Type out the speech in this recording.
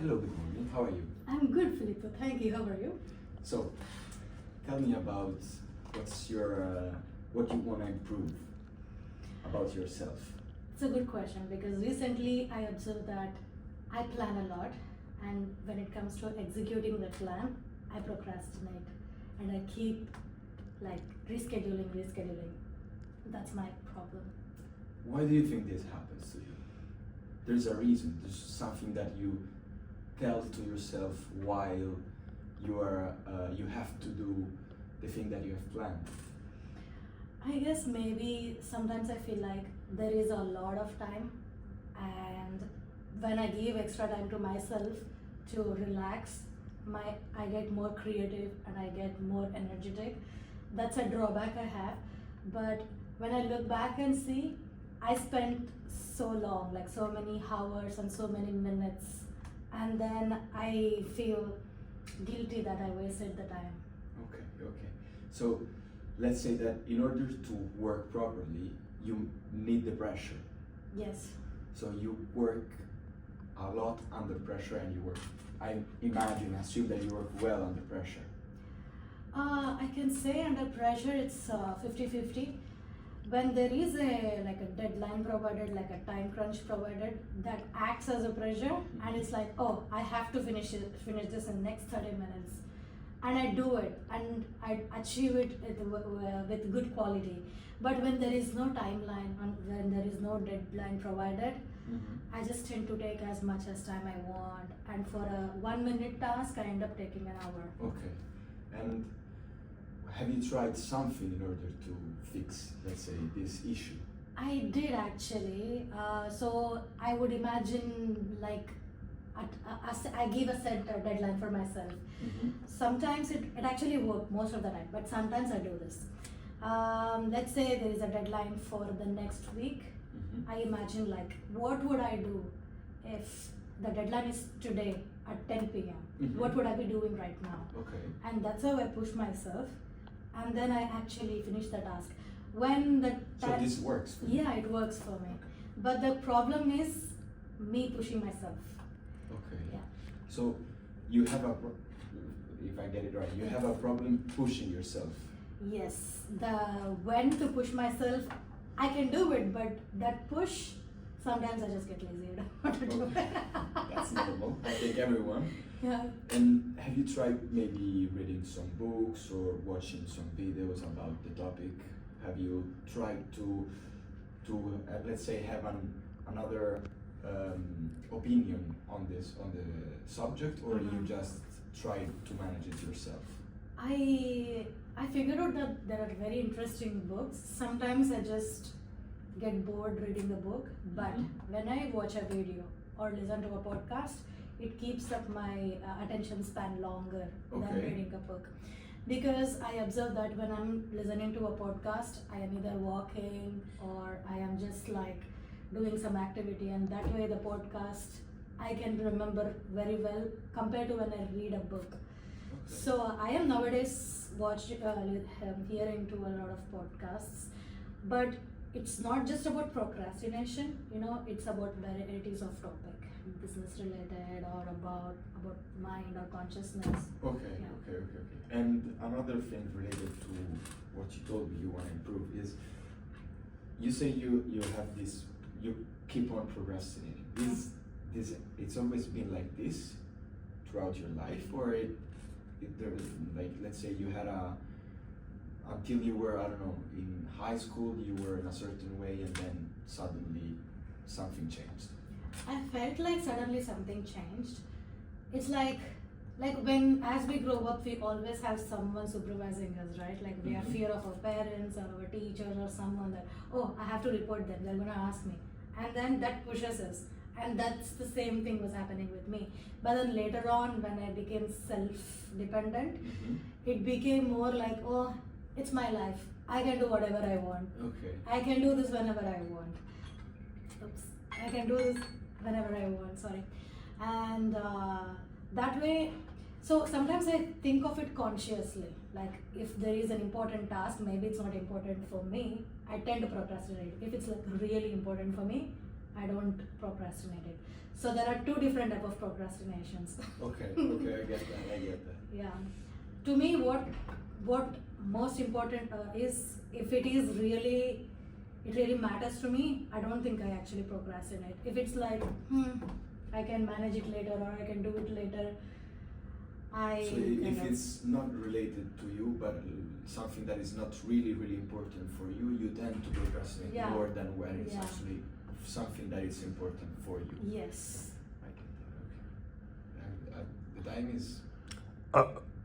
Hello, good morning. How are you? I'm good, Filippo. Thank you. How are you? So, tell me about what you want to improve about yourself. It's a good question because recently I observed that I plan a lot, and when it comes to executing the plan, I procrastinate and I keep like rescheduling. That's my problem. Why do you think this happens to you? There's a reason. There's something that you tell to yourself while you have to do the thing that you have planned. I guess maybe sometimes I feel like there is a lot of time, and when I give extra time to myself to relax, I get more creative and I get more energetic. That's a drawback I have. But when I look back and see, I spent so long, like so many hours and so many minutes, and then I feel guilty that I wasted the time. Okay, okay. So, let's say that in order to work properly, you need the pressure. Yes. So you work a lot under pressure, and you work. Assume that you work well under pressure. I can say under pressure it's 50-50. When there is a deadline provided, like a time crunch provided, that acts as a pressure, and it's like, oh, I have to finish this in next 30 minutes, and I do it and I achieve it with good quality. But when there is no timeline and when there is no deadline provided, I just tend to take as much as time I want, and for a 1 minute task I end up taking an hour. Okay. And have you tried something in order to fix, let's say, this issue? I did actually. So I would imagine like I give a set deadline for myself. Sometimes it actually works most of the time, but sometimes I do this. Let's say there is a deadline for the next week. I imagine like what would I do if the deadline is today at 10 p.m. What would I be doing right now? Okay. And that's how I push myself, and then I actually finish the task. When the So this works for you? yeah, it works for me. But the problem is me pushing myself. Okay. Yeah. So you have if I get it right, you have a problem pushing yourself. Yes, the when to push myself, I can do it, but that push, sometimes I just get lazy. I don't want to do Okay. it. That's normal. I think everyone. Yeah. And have you tried maybe reading some books or watching some videos about the topic? Have you tried to let's say have another opinion on the subject, or you just try to manage it yourself? I figured out that there are very interesting books. Sometimes I just get bored reading the book, but when I watch a video or listen to a podcast, it keeps up my attention span longer than reading a book. Because I observe that when I'm listening to a podcast, I am either walking or I am just like doing some activity, and that way the podcast I can remember very well compared to when I read a book. So I am nowadays hearing to a lot of podcasts, but it's not just about procrastination. It's about varieties of topic, business related or about mind or consciousness. Okay. And another thing related to what you told me you want to improve is, you say you have this, you keep on procrastinating. This it's always been like this throughout your life, or there was, like, let's say you had until you were, I don't know, in high school you were in a certain way, and then suddenly something changed. I felt like suddenly something changed. It's like when as we grow up, we always have someone supervising us, right? Like we have fear of our parents or our teachers or someone that, oh, I have to report them, they're gonna ask me, and then that pushes us. And that's the same thing was happening with me. But then later on, when I became self-dependent, it became more like, oh, it's my life. I can do whatever I want. Okay. I can do this whenever I want. Oops. I can do this whenever I want, sorry. And that way, so sometimes I think of it consciously. Like if there is an important task, maybe it's not important for me, I tend to procrastinate. If it's like really important for me, I don't procrastinate it. So there are two different type of procrastinations. Okay, I get that. Yeah. To me, what most important is, if it really matters to me, I don't think I actually procrastinate. If it's like, I can manage it later or I can do it later, So if it's not related to you, but something that is not really important for you, you tend to procrastinate Yeah. more than when it's Yeah. actually something that is important for you. Yes. I get that. Okay. And, the time is.